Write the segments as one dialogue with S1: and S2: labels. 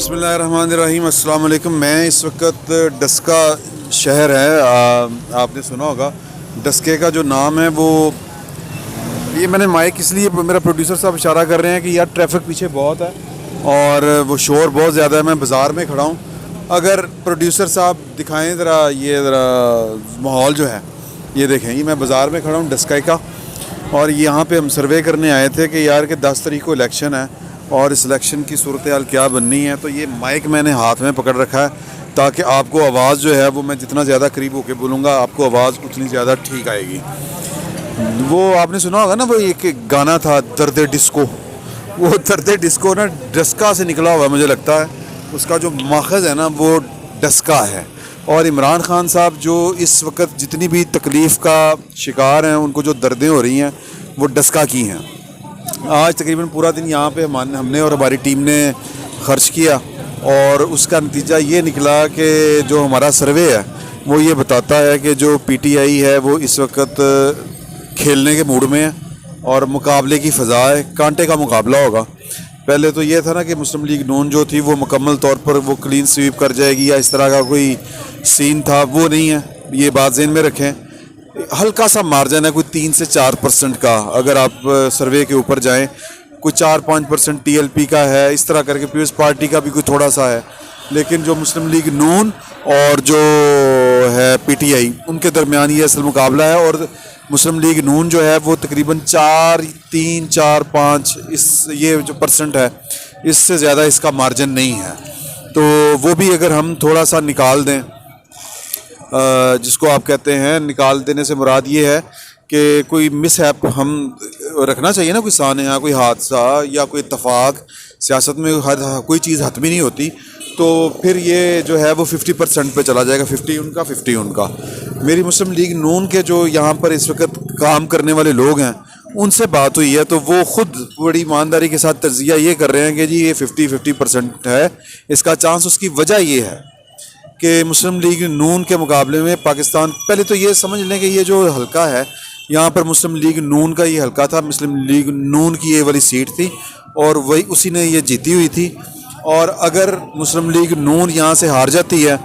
S1: बिस्मिल्लाहिर्रहमानिर्रहीम। अस्सलाम वालेकुम। मैं इस वक्त डस्का शहर है, आपने सुना होगा। डस्के का जो नाम है वो, ये मैंने माइक इसलिए, मेरा प्रोड्यूसर साहब इशारा कर रहे हैं कि यार ट्रैफिक पीछे बहुत है और वो शोर बहुत ज़्यादा है। मैं बाज़ार में खड़ा हूँ। अगर प्रोड्यूसर साहब दिखाएं ज़रा, ये ज़रा माहौल जो है ये देखें। ये मैं बाज़ार में खड़ा हूँ डस्का का, और यहाँ पे हम सर्वे करने आए थे कि यार कि 10 तारीख को इलेक्शन है और इस इलेक्शन की सूरत हाल क्या बननी है। तो ये माइक मैंने हाथ में पकड़ रखा है ताकि आपको आवाज़ जो है वो, मैं जितना ज़्यादा करीब होकर बोलूँगा आपको आवाज़ उतनी ज़्यादा ठीक आएगी। वो आपने सुना होगा ना, वो एक गाना था दर्द डिस्को। वो दर्द डिस्को ना डस्का से निकला हुआ है, मुझे लगता है। उसका जो माखज़ है ना वो डस्का है। और इमरान खान साहब जो इस वक्त जितनी भी तकलीफ़ का शिकार हैं, उनको जो दर्दें हो रही हैं वो डस्का की हैं। आज तकरीबन पूरा दिन यहाँ पे हमने और हमारी टीम ने ख़र्च किया और उसका नतीजा ये निकला कि जो हमारा सर्वे है वो ये बताता है कि जो पीटीआई है वो इस वक्त खेलने के मूड में है और मुकाबले की फ़ज़ा है, कांटे का मुकाबला होगा। पहले तो ये था ना कि मुस्लिम लीग नून जो थी वो मुकम्मल तौर पर वो क्लीन स्वीप कर जाएगी या इस तरह का कोई सीन था, वो नहीं है। ये बात ज़हन में रखें। हल्का सा मार्जिन है, कोई 3 से 4% का। अगर आप सर्वे के ऊपर जाएं, कोई 4-5% टीएलपी का है, इस तरह करके पीपल्स पार्टी का भी कोई थोड़ा सा है। लेकिन जो मुस्लिम लीग नून और जो है पीटीआई, उनके दरमियान ये असल मुकाबला है। और मुस्लिम लीग नून जो है वो तकरीबन 4-3-4-5 इस ये जो परसेंट है, इससे ज़्यादा इसका मार्जिन नहीं है। तो वो भी अगर हम थोड़ा सा निकाल दें, जिसको आप कहते हैं निकाल देने से मुराद ये है कि कोई मिसहैप हम रखना चाहिए ना, कोई सानया, कोई हादसा या कोई इत्तफाक। सियासत में हर कोई चीज़ हतमी नहीं होती। तो फिर ये जो है वो 50% पे चला जाएगा, 50 उनका 50 उनका। मेरी मुस्लिम लीग नून के जो यहाँ पर इस वक्त काम करने वाले लोग हैं उनसे बात हुई है, तो वो ख़ुद बड़ी ईमानदारी के साथ तज्ज़िया ये कर रहे हैं कि जी ये 50% है। इसका चांस, उसकी वजह ये है कि मुस्लिम लीग नून के मुकाबले में पाकिस्तान, पहले तो ये समझ लें कि ये जो हलका है यहाँ पर मुस्लिम लीग नून का ये हलका था, मुस्लिम लीग नून की ये वाली सीट थी और वही उसी ने ये जीती हुई थी। और अगर मुस्लिम लीग नून यहाँ से हार जाती है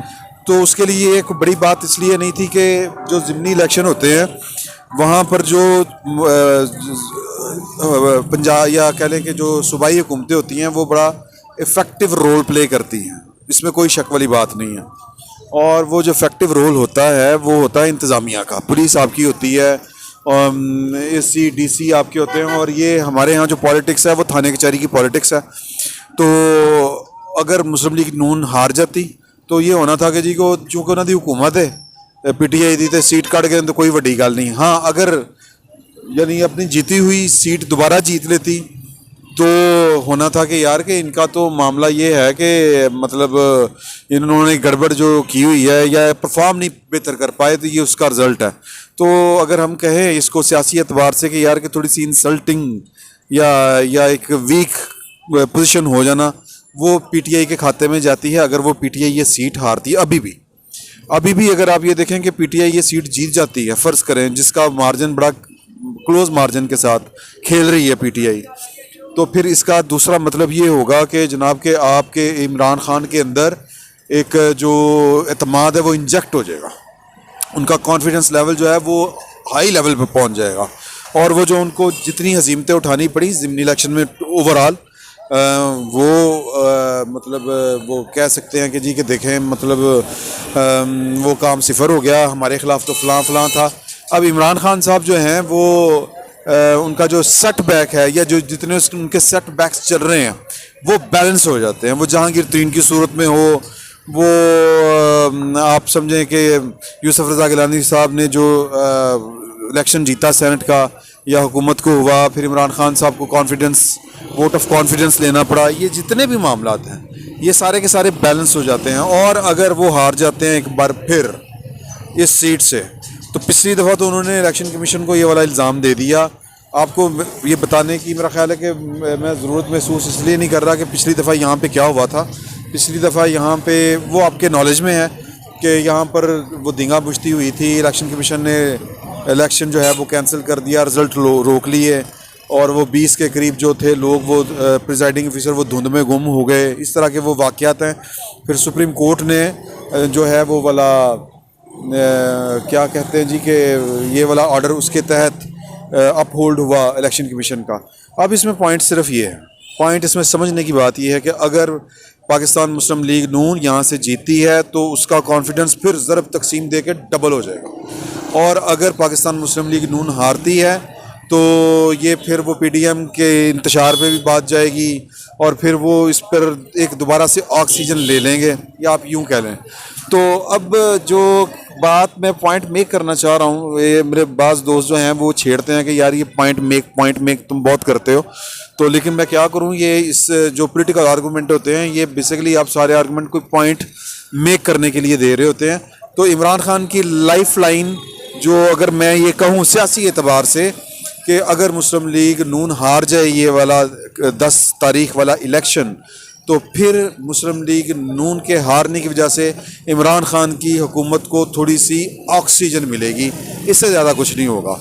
S1: तो उसके लिए एक बड़ी बात इसलिए नहीं थी कि जो ज़िमनी इलेक्शन होते हैं वहाँ पर जो पंजाब या कह लें कि जो सूबाई हुकूमतें होती हैं वो बड़ा इफ़ेक्टिव रोल प्ले करती हैं, इसमें कोई शक वाली बात नहीं है। और वो जो इफ़ेक्टिव रोल होता है वो होता है इंतज़ामिया का। पुलिस आपकी होती है, एसी डीसी आपके होते हैं, और ये हमारे यहाँ जो पॉलिटिक्स है वो थाने कचहरी की पॉलिटिक्स है। तो अगर मुस्लिम लीग नून हार जाती तो ये होना था कि जी को चूँकि उन्होंने हुकूमत है पीटीआई दी तो सीट कट गए तो कोई बड़ी गल नहीं। हाँ, अगर यानी अपनी जीती हुई सीट दोबारा जीत लेती तो होना था कि यार कि इनका तो मामला ये है कि मतलब इन्होंने गड़बड़ जो की हुई है या परफॉर्म नहीं बेहतर कर पाए, तो ये उसका रिज़ल्ट है। तो अगर हम कहें इसको सियासी एतबार से कि यार कि थोड़ी सी इंसल्टिंग या एक वीक पोजीशन हो जाना, वो पीटीआई के खाते में जाती है। अगर वो पीटीआई ये सीट हारती है, अभी भी अगर आप ये देखें कि पीटीआई ये सीट जीत जाती है, फ़र्ज़ करें जिसका मार्जिन बड़ा क्लोज मार्जिन के साथ खेल रही है पीटीआई, तो फिर इसका दूसरा मतलब ये होगा कि जनाब के आपके इमरान खान के अंदर एक जो एतमाद है वो इंजेक्ट हो जाएगा। उनका कॉन्फिडेंस लेवल जो है वो हाई लेवल पे पहुंच जाएगा। और वो जो उनको जितनी हजीमतें उठानी पड़ी ज़िमनी इलेक्शन में ओवरऑल, मतलब वो कह सकते हैं कि जी कि देखें मतलब वो काम सिफर हो गया, हमारे ख़िलाफ़ तो फ़लाँ था। अब इमरान खान साहब जो हैं वो उनका जो सेट बैक है या जो जितने उनके सेट बैक्स चल रहे हैं वो बैलेंस हो जाते हैं। वो जहांगीर तरीन की सूरत में हो, वो आप समझें कि यूसुफ रज़ा गिलानी साहब ने जो इलेक्शन जीता सेनेट का या हुकूमत को हुआ, फिर इमरान खान साहब को वोट ऑफ कॉन्फिडेंस लेना पड़ा, ये जितने भी मामलात हैं ये सारे के सारे बैलेंस हो जाते हैं। और अगर वो हार जाते हैं एक बार फिर इस सीट से, तो पिछली दफ़ा तो उन्होंने इलेक्शन कमीशन को ये वाला इल्ज़ाम दे दिया। आपको ये बताने की मेरा ख्याल है कि मैं ज़रूरत महसूस इसलिए नहीं कर रहा कि पिछली दफ़ा यहाँ पे क्या हुआ था। पिछली दफ़ा यहाँ पे वो आपके नॉलेज में है कि यहाँ पर वो दंगा बुझती हुई थी, इलेक्शन कमीशन ने इलेक्शन जो है वो कैंसिल कर दिया, रिज़ल्ट रोक लिए। और वो 20 के करीब जो थे लोग, वो प्रिजाइडिंग ऑफिसर वो धुंध में गुम हो गए। इस तरह के वो वाक़यात हैं। फिर सुप्रीम कोर्ट ने जो है वो वाला क्या कहते हैं जी कि ये वाला ऑर्डर उसके तहत अपहोल्ड हुआ इलेक्शन कमीशन का। अब इसमें पॉइंट सिर्फ ये है, पॉइंट इसमें समझने की बात ये है कि अगर पाकिस्तान मुस्लिम लीग नून यहाँ से जीती है तो उसका कॉन्फिडेंस फिर ज़रब तकसीम दे के डबल हो जाएगा, और अगर पाकिस्तान मुस्लिम लीग नून हारती है तो ये फिर वो पीडीएम के इंतशार पे भी बात जाएगी, और फिर वो इस पर एक दोबारा से ऑक्सीजन ले लेंगे, या आप यूँ कह लें। तो अब जो बात मैं पॉइंट मेक करना चाह रहा हूँ, ये मेरे बाज़ दोस्त जो हैं वो छेड़ते हैं कि यार ये पॉइंट मेक तुम बहुत करते हो, तो लेकिन मैं क्या करूँ, ये इस जो पॉलिटिकल आर्गूमेंट होते हैं ये बेसिकली आप सारे आर्गूमेंट कोई पॉइंट मेक करने के लिए दे रहे होते हैं। तो इमरान खान की लाइफ लाइन जो, अगर मैं ये कहूँ सियासी एतबार से, कि अगर मुस्लिम लीग नून हार जाए ये वाला 10 तारीख वाला इलेक्शन, तो फिर मुस्लिम लीग नून के हारने की वजह से इमरान खान की हुकूमत को थोड़ी सी ऑक्सीजन मिलेगी, इससे ज़्यादा कुछ नहीं होगा।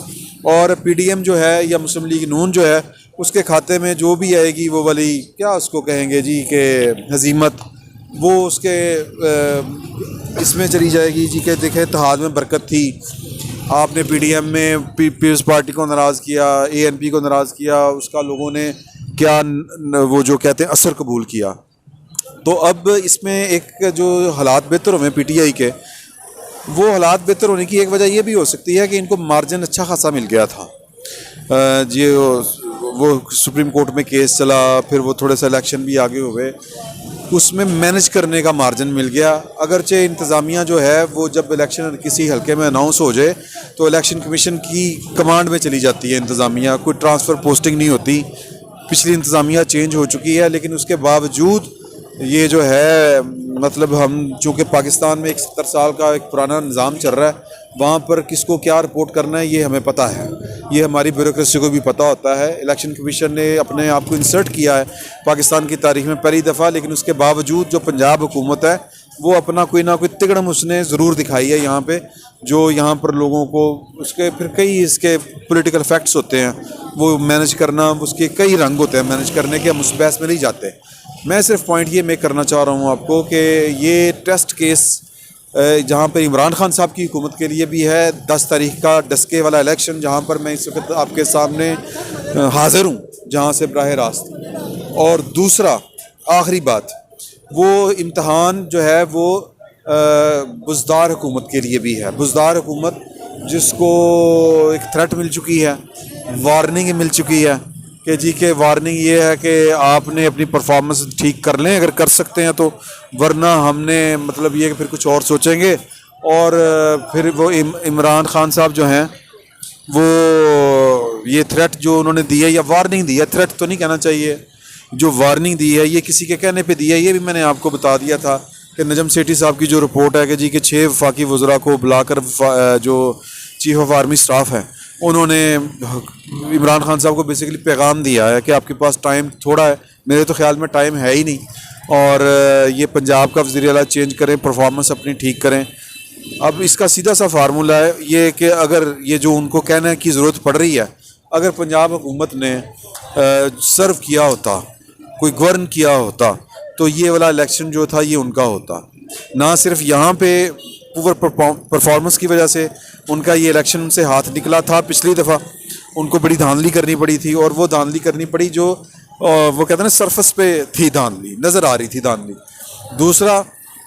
S1: और पीडीएम जो है या मुस्लिम लीग नून जो है उसके खाते में जो भी आएगी वो वाली क्या उसको कहेंगे जी कि हजीमत, वो उसके इसमें चली जाएगी जी कि देखें इत्तेहाद में बरकत थी, आपने पीडीएम में पीपल्स पार्टी को नाराज़ किया, एएनपी को नाराज़ किया, उसका लोगों ने क्या वो जो कहते हैं असर कबूल किया। तो अब इसमें एक जो हालात बेहतर हुए पीटीआई के, वो हालात बेहतर होने की एक वजह ये भी हो सकती है कि इनको मार्जिन अच्छा खासा मिल गया था। जी वो सुप्रीम कोर्ट में केस चला, फिर वो थोड़े से इलेक्शन भी आगे हुए, उसमें मैनेज करने का मार्जिन मिल गया। अगरचे इंतज़ामिया जो है वो जब इलेक्शन किसी हल्के में अनाउंस हो जाए तो इलेक्शन कमीशन की कमांड में चली जाती है इंतज़ामिया, कोई ट्रांसफ़र पोस्टिंग नहीं होती। पिछली इंतज़ामिया चेंज हो चुकी है, लेकिन उसके बावजूद ये जो है मतलब हम चूँकि पाकिस्तान में एक 70 साल का एक पुराना निज़ाम चल रहा है, वहाँ पर किसको क्या रिपोर्ट करना है ये हमें पता है, ये हमारी ब्यूरोक्रेसी को भी पता होता है। इलेक्शन कमीशन ने अपने आप को इंसर्ट किया है पाकिस्तान की तारीख में पहली दफ़ा, लेकिन उसके बावजूद जो पंजाब हुकूमत है वो अपना कोई ना कोई तिगड़म उसने ज़रूर दिखाई है यहाँ पे, जो यहाँ पर लोगों को उसके फिर कई इसके पॉलिटिकल फैक्ट्स होते हैं, वो मैनेज करना, उसके कई रंग होते हैं मैनेज करने के, हम उस बहस में नहीं जाते। मैं सिर्फ पॉइंट ये मेक करना चाह रहा हूँ आपको कि ये टेस्ट केस जहाँ पर इमरान खान साहब की हुकूमत के लिए भी है, 10 तारीख का डस्के वाला इलेक्शन जहाँ पर मैं इस वक्त आपके सामने हाज़िर हूँ, जहाँ से बराह रास्त। और दूसरा आखिरी बात, वो इम्तहान जो है वो बुज़दार हुकूमत के लिए भी है। बुज़दार हुकूमत जिसको एक थ्रेट मिल चुकी है, वार्निंग मिल चुकी है कि जी के वार्निंग ये है कि आपने अपनी परफॉर्मेंस ठीक कर लें अगर कर सकते हैं तो, वरना हमने मतलब ये कि फिर कुछ और सोचेंगे। और फिर वो इमरान खान साहब जो हैं वो ये थ्रेट जो उन्होंने दी है या वार्निंग दी है, थ्रेट तो नहीं कहना चाहिए, जो वार्निंग दी है ये किसी के कहने पे दी है। ये भी मैंने आपको बता दिया था कि नजम सेठी साहब की जो रिपोर्ट है कि जी के 6 वफाकी वज़रा को बुलाकर जो चीफ ऑफ आर्मी स्टाफ है उन्होंने इमरान खान साहब को बेसिकली पैगाम दिया है कि आपके पास टाइम थोड़ा है, मेरे तो ख्याल में टाइम है ही नहीं, और ये पंजाब का वज़ीर आला चेंज करें, परफॉर्मेंस अपनी ठीक करें। अब इसका सीधा सा फार्मूला है ये कि अगर ये जो उनको कहने की ज़रूरत पड़ रही है, अगर पंजाब हुकूमत ने सर्व किया होता, कोई गवर्न किया होता, तो ये वाला इलेक्शन जो था ये उनका होता। ना सिर्फ यहाँ पे पुअर परफॉर्मेंस की वजह से उनका ये इलेक्शन उनसे हाथ निकला था, पिछली दफ़ा उनको बड़ी धांधली करनी पड़ी थी, और वो धांधली करनी पड़ी जो वो कहते हैं ना सरफेस पे थी, धांधली नज़र आ रही थी धांधली। दूसरा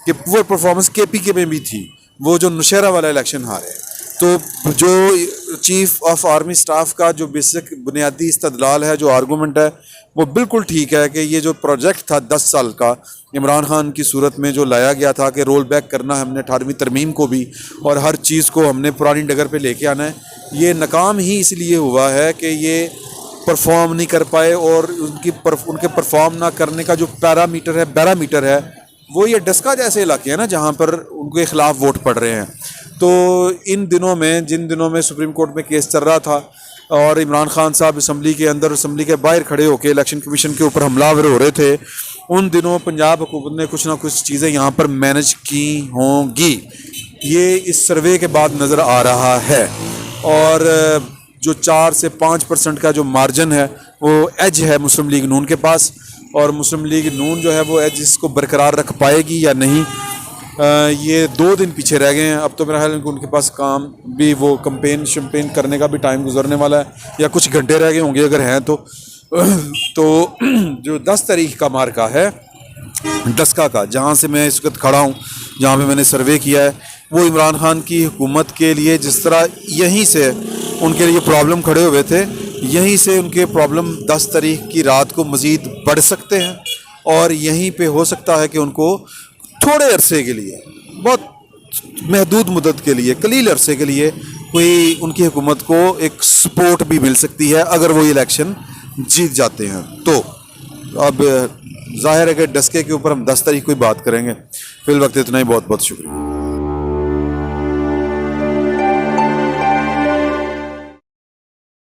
S1: कि पुअर परफॉर्मेंस केपीके में भी थी, वो जो नौशहरा वाला इलेक्शन हारे। तो जो चीफ ऑफ आर्मी स्टाफ का जो बेसिक बुनियादी इस्तदलाल है, जो आर्गूमेंट है, वो बिल्कुल ठीक है कि ये जो प्रोजेक्ट था 10 साल का इमरान खान की सूरत में जो लाया गया था कि रोल बैक करना है हमने 18वीं तरमीम को भी, और हर चीज़ को हमने पुरानी डगर पे लेके आना है, ये नाकाम ही इसलिए हुआ है कि ये परफॉर्म नहीं कर पाए, और उनके परफॉर्म ना करने का जो बैरामीटर है वो ये डस्का जैसे इलाके हैं ना जहाँ पर उनके ख़िलाफ़ वोट पड़ रहे हैं। तो इन दिनों में, जिन दिनों में सुप्रीम कोर्ट में केस चल रहा था और इमरान खान साहब असम्बली के अंदर असम्बली के बाहर खड़े होकर इलेक्शन कमीशन के ऊपर हमलावर हो रहे थे, उन दिनों पंजाब हुकूमत ने कुछ ना कुछ चीज़ें यहाँ पर मैनेज की होंगी, ये इस सर्वे के बाद नज़र आ रहा है। और जो 4 से 5% का जो मार्जिन है वो एज है मुस्लिम लीग नून के पास, और मुस्लिम लीग नून जो है वो एज इसको बरकरार रख पाएगी या नहीं। ये 2 दिन पीछे रह गए हैं। अब तो मेरा ख्याल है कि उनके पास काम भी, वो कंपेन शम्पेन करने का भी टाइम गुजरने वाला है, या कुछ घंटे रह गए होंगे अगर हैं तो। तो जो 10 तारीख का मार्का है डस्का का, जहाँ से मैं इस वक्त खड़ा हूँ, जहाँ पे मैंने सर्वे किया है, वो इमरान खान की हुकूमत के लिए जिस तरह यहीं से उनके लिए प्रॉब्लम खड़े हुए थे, यहीं से उनके प्रॉब्लम 10 तारीख की रात को मज़ीद बढ़ सकते हैं, और यहीं पे हो सकता है कि उनको थोड़े अरसे के लिए, बहुत महदूद मुद्दत के लिए, कलील अरसे के लिए कोई उनकी हुकूमत को एक सपोर्ट भी मिल सकती है अगर वो इलेक्शन जीत जाते हैं तो। अब जाहिर है कि डस्के के ऊपर हम 10 तारीख को ही बात करेंगे। फिल वक्त इतना ही, बहुत बहुत शुक्रिया।